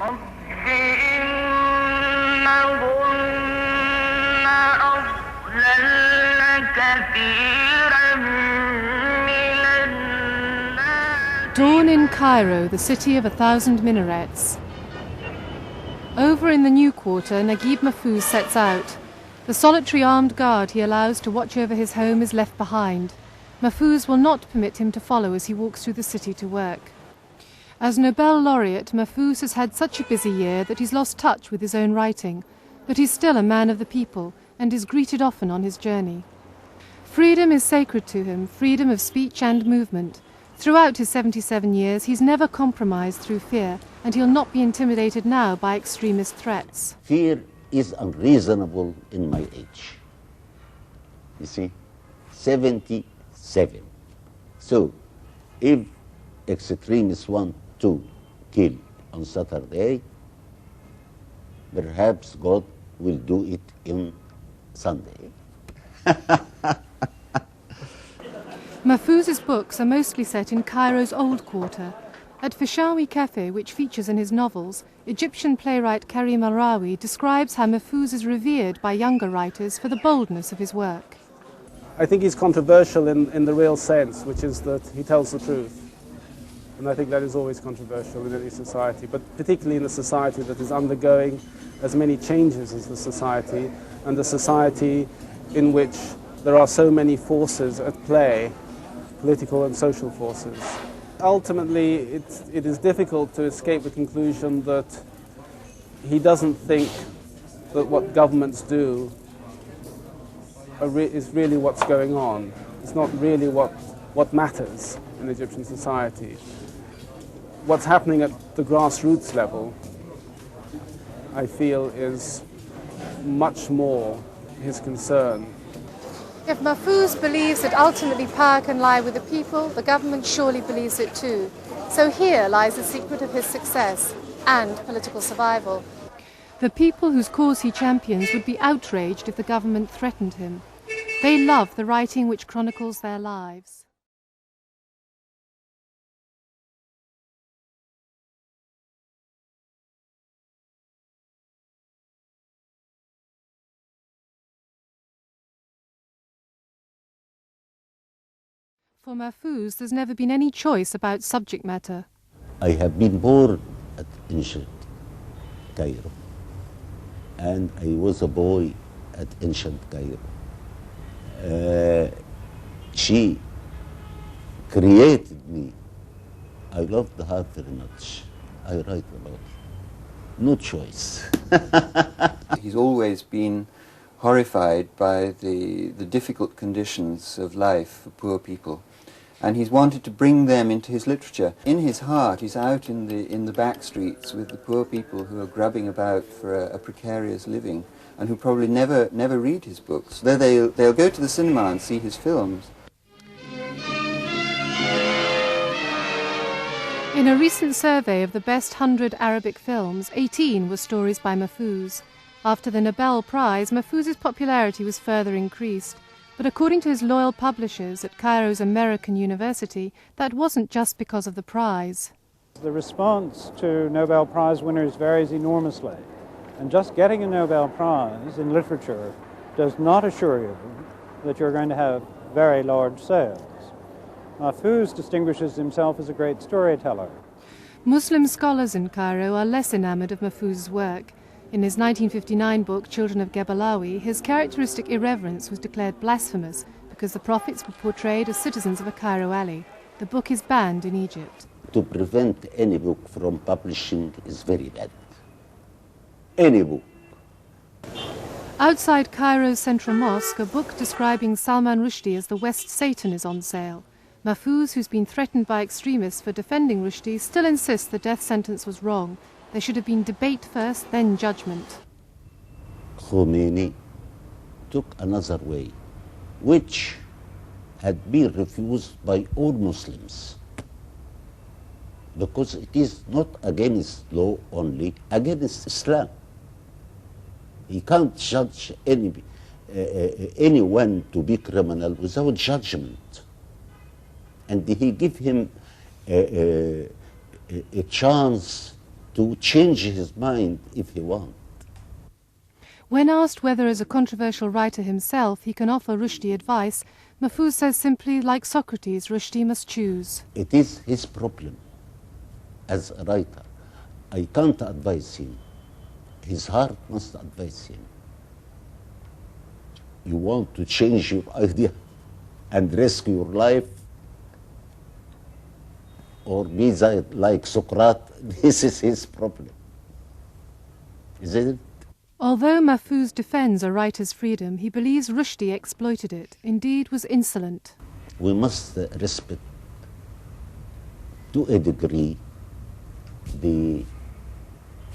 Dawn in Cairo, the city of 1,000 minarets. Over in the new quarter, Naguib Mahfouz sets out. The solitary armed guard he allows to watch over his home is left behind. Mahfouz will not permit him to follow as he walks through the city to work. As Nobel laureate, Mahfouz has had such a busy year that he's lost touch with his own writing, but he's still a man of the people and is greeted often on his journey. Freedom is sacred to him, freedom of speech and movement. Throughout his 77 years, he's never compromised through fear, and he'll not be intimidated now by extremist threats. Fear is unreasonable in my age. You see, 77. So, if extremists want to kill on Saturday, perhaps God will do it on Sunday. Mahfouz's books are mostly set in Cairo's old quarter. At Fishawi Cafe, which features in his novels, Egyptian playwright Karim al-Rawi describes how Mahfouz is revered by younger writers for the boldness of his work. I think he's controversial in the real sense, which is that he tells the truth. And I think that is always controversial in any society, but particularly in a society that is undergoing as many changes as the society, and a society in which there are so many forces at play, political and social forces. Ultimately, it is difficult to escape the conclusion that he doesn't think that what governments do is really what's going on. It's not really what matters in Egyptian society. What's happening at the grassroots level, I feel, is much more his concern. If Mahfouz believes that ultimately power can lie with the people, the government surely believes it too. So here lies the secret of his success and political survival. The people whose cause he champions would be outraged if the government threatened him. They love the writing which chronicles their lives. For Mahfouz, there's never been any choice about subject matter. I have been born at ancient Cairo, and I was a boy at ancient Cairo. She created me. I loved her very much. I write about it. No choice. He's always been horrified by the difficult conditions of life for poor people. And he's wanted to bring them into his literature. In his heart, he's out in the back streets with the poor people who are grubbing about for a precarious living and who probably never read his books. Though they'll go to the cinema and see his films. In a recent survey of the best 100 Arabic films, 18 were stories by Mahfouz. After the Nobel Prize, Mahfouz's popularity was further increased. But according to his loyal publishers at Cairo's American University, that wasn't just because of the prize. The response to Nobel Prize winners varies enormously. And just getting a Nobel Prize in literature does not assure you that you're going to have very large sales. Mahfouz distinguishes himself as a great storyteller. Muslim scholars in Cairo are less enamored of Mahfouz's work. In his 1959 book, Children of Gebelawi, his characteristic irreverence was declared blasphemous because the prophets were portrayed as citizens of a Cairo alley. The book is banned in Egypt. To prevent any book from publishing is very bad. Any book. Outside Cairo's central mosque, a book describing Salman Rushdie as the West Satan is on sale. Mahfouz, who's been threatened by extremists for defending Rushdie, still insists the death sentence was wrong. There should have been debate first, then judgment. Khomeini took another way, which had been refused by all Muslims, because it is not against law only, against Islam. He can't judge anyone to be criminal without judgment. And he gave him a chance to change his mind if he wants. When asked whether as a controversial writer himself he can offer Rushdie advice, Mahfouz says simply, like Socrates, Rushdie must choose. It is his problem as a writer. I can't advise him. His heart must advise him. You want to change your idea and risk your life, or be like Socrates, this is his problem. Isn't it? Although Mahfouz defends a writer's freedom, he believes Rushdie exploited it, indeed was insolent. We must respect, to a degree, the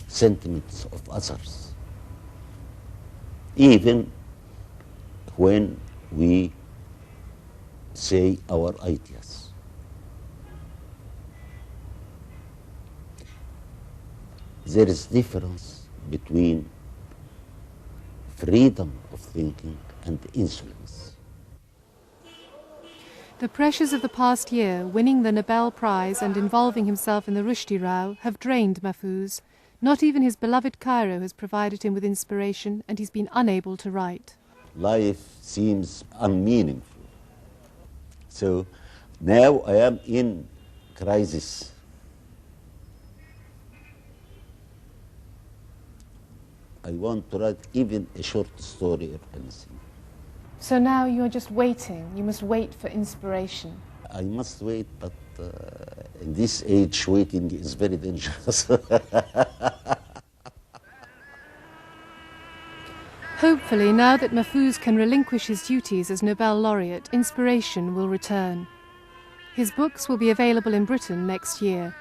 sentiments of others, even when we say our ideas. There is difference between freedom of thinking and insolence. The pressures of the past year, winning the Nobel Prize and involving himself in the Rushdie row, have drained Mahfouz. Not even his beloved Cairo has provided him with inspiration, and he's been unable to write. Life seems unmeaningful. So now I am in crisis. I want to write even a short story or anything. So now you're just waiting. You must wait for inspiration. I must wait, but in this age, waiting is very dangerous. Hopefully, now that Mahfouz can relinquish his duties as Nobel laureate, inspiration will return. His books will be available in Britain next year.